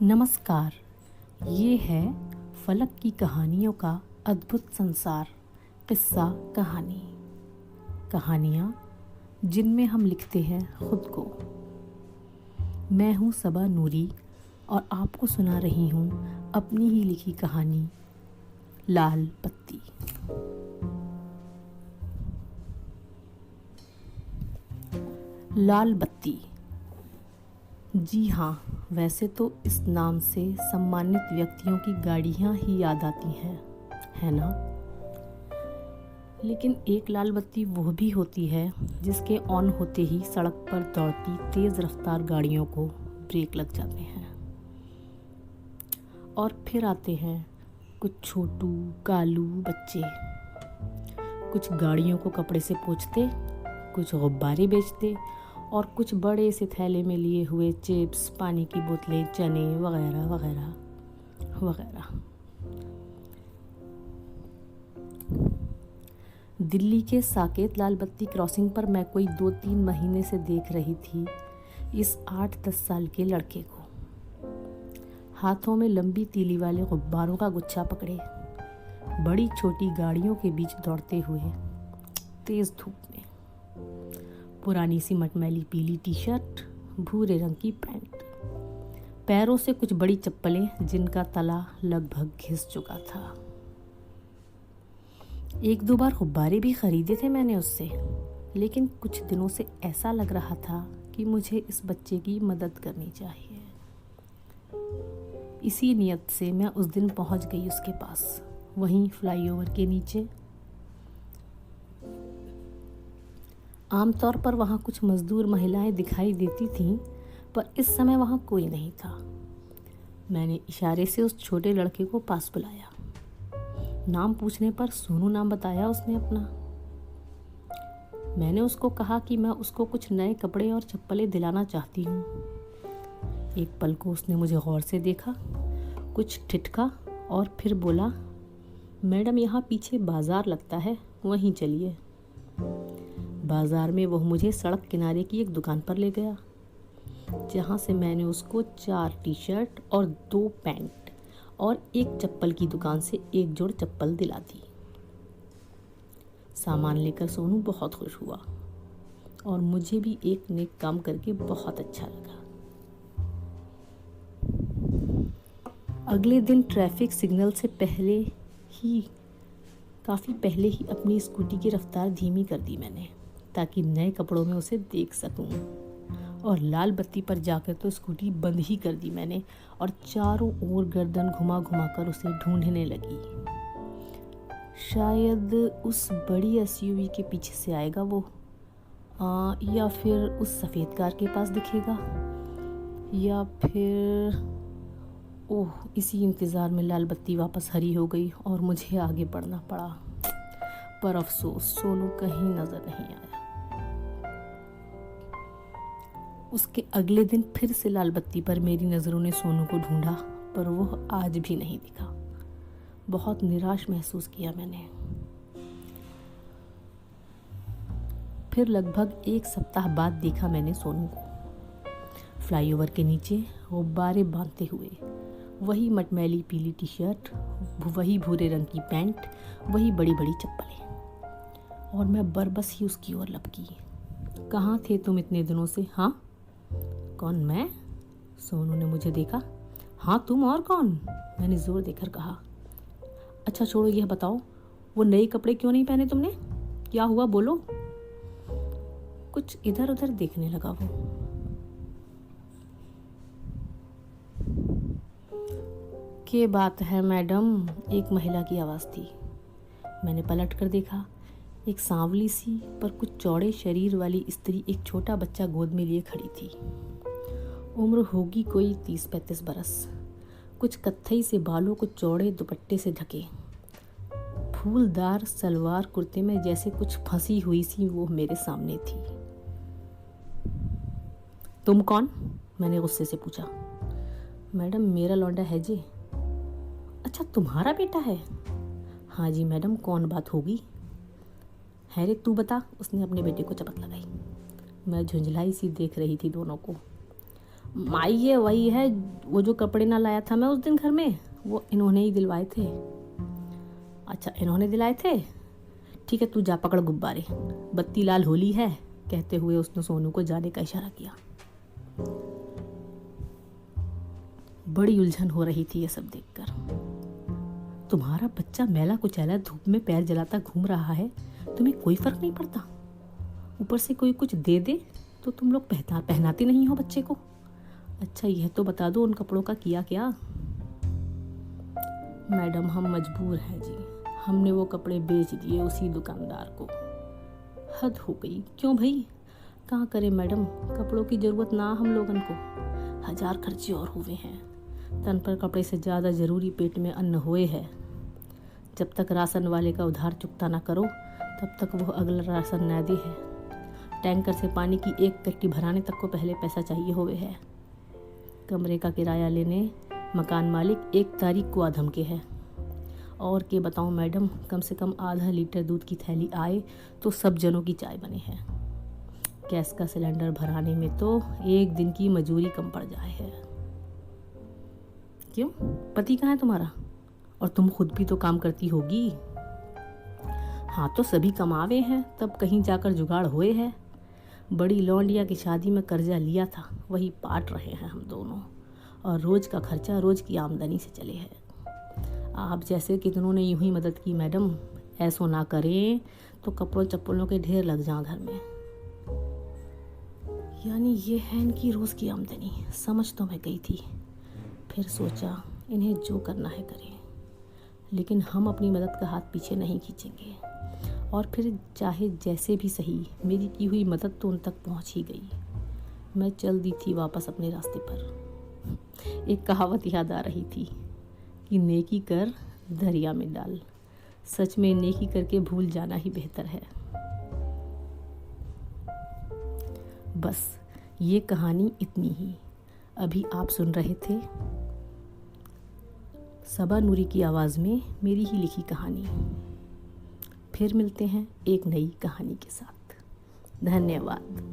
नमस्कार। ये है फलक की कहानियों का अद्भुत संसार। किस्सा कहानी, कहानियाँ जिनमें हम लिखते हैं खुद को। मैं हूँ सबा नूरी और आपको सुना रही हूँ अपनी ही लिखी कहानी लाल बत्ती। लाल बत्ती। जी हाँ, वैसे तो इस नाम से सम्मानित व्यक्तियों की गाड़ियाँ ही याद आती हैं, है ना? लेकिन एक लाल बत्ती वो भी होती है जिसके ऑन होते ही सड़क पर दौड़ती तेज़ रफ्तार गाड़ियों को ब्रेक लग जाते हैं। और फिर आते हैं कुछ छोटू कालू बच्चे, कुछ गाड़ियों को कपड़े से पोंछते, कुछ गुब्बारे बेचते और कुछ बड़े से थैले में लिए हुए चिप्स, पानी की बोतलें, चने वगैरह वगैरह वगैरह। दिल्ली के साकेत लाल बत्ती क्रॉसिंग पर मैं कोई 2-3 महीने से देख रही थी इस 8-10 साल के लड़के को, हाथों में लंबी तीली वाले गुब्बारों का गुच्छा पकड़े, बड़ी छोटी गाड़ियों के बीच दौड़ते हुए तेज धूप में। पुरानी सी मटमैली पीली टी शर्ट, भूरे रंग की पैंट, पैरों से कुछ बड़ी चप्पलें जिनका तला लगभग घिस चुका था। 1-2 बार गुब्बारे भी खरीदे थे मैंने उससे, लेकिन कुछ दिनों से ऐसा लग रहा था कि मुझे इस बच्चे की मदद करनी चाहिए। इसी नियत से मैं उस दिन पहुंच गई उसके पास, वहीं फ्लाईओवर के नीचे। आमतौर पर वहाँ कुछ मज़दूर महिलाएं दिखाई देती थीं, पर इस समय वहाँ कोई नहीं था। मैंने इशारे से उस छोटे लड़के को पास बुलाया। नाम पूछने पर सोनू नाम बताया उसने अपना। मैंने उसको कहा कि मैं उसको कुछ नए कपड़े और चप्पलें दिलाना चाहती हूँ। एक पल को उसने मुझे गौर से देखा, कुछ ठिठका और फिर बोला, मैडम यहाँ पीछे बाज़ार लगता है, वहीं चलिए। बाज़ार में वो मुझे सड़क किनारे की एक दुकान पर ले गया, जहाँ से मैंने उसको 4 टी शर्ट और 2 पैंट और एक चप्पल की दुकान से एक जोड़ चप्पल दिला दी। सामान लेकर सोनू बहुत खुश हुआ और मुझे भी एक नेक काम करके बहुत अच्छा लगा। अगले दिन ट्रैफिक सिग्नल से काफ़ी पहले ही अपनी स्कूटी की रफ्तार धीमी कर दी मैंने, ताकि नए कपड़ों में उसे देख सकूं। और लाल बत्ती पर जाकर तो स्कूटी बंद ही कर दी मैंने और चारों ओर गर्दन घुमा घुमा कर उसे ढूंढने लगी। शायद उस बड़ी एसयूवी के पीछे से आएगा वो, या फिर उस सफ़ेद कार के पास दिखेगा, या फिर इसी इंतज़ार में लाल बत्ती वापस हरी हो गई और मुझे आगे बढ़ना पड़ा। पर अफसोस, सोनू कहीं नज़र नहीं आया। उसके अगले दिन फिर से लाल बत्ती पर मेरी नज़रों ने सोनू को ढूंढा, पर वो आज भी नहीं दिखा। बहुत निराश महसूस किया मैंने। फिर लगभग 1 सप्ताह बाद देखा मैंने सोनू को, फ्लाईओवर के नीचे गुब्बारे बांधते हुए, वही मटमैली पीली टी शर्ट, वही भूरे रंग की पैंट, वही बड़ी बड़ी चप्पलें। और मैं बरबस ही उसकी ओर लपकी। कहाँ थे तुम इतने दिनों से? हाँ? कौन, मैं? सोनू ने मुझे देखा। हाँ तुम, और कौन? मैंने जोर देकर कहा। अच्छा छोड़ो, यह बताओ, वो नए कपड़े क्यों नहीं पहने तुमने? क्या हुआ, बोलो। कुछ इधर उधर देखने लगा वो। क्या बात है मैडम? एक महिला की आवाज़ थी। मैंने पलट कर देखा। एक सांवली सी पर कुछ चौड़े शरीर वाली स्त्री एक छोटा बच्चा गोद में लिए खड़ी थी। उम्र होगी कोई 30-35 बरस। कुछ कत्थई से बालों को चौड़े दुपट्टे से ढके, फूलदार सलवार कुर्ते में जैसे कुछ फंसी हुई सी वो मेरे सामने थी। तुम कौन? मैंने गुस्से से पूछा। मैडम, मेरा लौंडा है जी। अच्छा, तुम्हारा बेटा है? हाँ जी मैडम, कौन बात होगी? है रे, तू बता। उसने अपने बेटे को चपत लगाई। मैं झुंझलाई सी देख रही थी दोनों को। माई ये वही है, वो जो कपड़े ना लाया था मैं उस दिन घर में, वो इन्होंने ही दिलवाए थे। अच्छा, इन्होंने दिलाए थे, ठीक है तू जा पकड़ गुब्बारे, बत्ती लाल होली है, कहते हुए उसने सोनू को जाने का इशारा किया। बड़ी उलझन हो रही थी ये सब देखकर। तुम्हारा बच्चा मैला कुचैला धूप में पैर जलाता घूम रहा है, तुम्हें कोई फर्क नहीं पड़ता। ऊपर से कोई कुछ दे दे तो तुम लोग पहनाते नहीं हो बच्चे को। अच्छा यह तो बता दो उन कपड़ों का किया क्या? मैडम हम मजबूर हैं जी, हमने वो कपड़े बेच दिए उसी दुकानदार को। हद हो गई। क्यों भाई? कहाँ करें मैडम, कपड़ों की ज़रूरत ना हम लोगन को, 1000 खर्चे और हुए हैं। तन पर कपड़े से ज़्यादा ज़रूरी पेट में अन्न होए है। जब तक राशन वाले का उधार चुकता ना करो तब तक वो अगला राशन न दे है। टैंकर से पानी की एक कट्टी भराने तक को पहले पैसा चाहिए हुए है। कमरे का किराया लेने मकान मालिक 1 तारीख को आधम के है। और के बताऊं मैडम, कम से कम आधा लीटर दूध की थैली आए तो सब जनों की चाय बने है। गैस का सिलेंडर भराने में तो 1 दिन की मजूरी कम पड़ जाए है। क्यों, पति कहाँ है तुम्हारा? और तुम खुद भी तो काम करती होगी। हाँ तो सभी कमावे हैं, तब कहीं जाकर जुगाड़ हुए है। बड़ी लौंडिया की शादी में कर्जा लिया था, वही पाट रहे हैं हम दोनों, और रोज का खर्चा रोज की आमदनी से चले है। आप जैसे कितनों ने यूं ही मदद की मैडम, ऐसो ना करें तो कपड़ों चप्पलों के ढेर लग जाएं घर में। यानी ये है इनकी रोज़ की आमदनी। समझ तो मैं गई थी, फिर सोचा इन्हें जो करना है करें, लेकिन हम अपनी मदद का हाथ पीछे नहीं खींचेंगे। और फिर चाहे जैसे भी सही, मेरी की हुई मदद तो उन तक पहुंच ही गई। मैं चल दी थी वापस अपने रास्ते पर। एक कहावत याद आ रही थी कि नेकी कर दरिया में डाल। सच में नेकी करके भूल जाना ही बेहतर है। बस ये कहानी इतनी ही। अभी आप सुन रहे थे सबा नूरी की आवाज़ में मेरी ही लिखी कहानी। फिर मिलते हैं एक नई कहानी के साथ। धन्यवाद।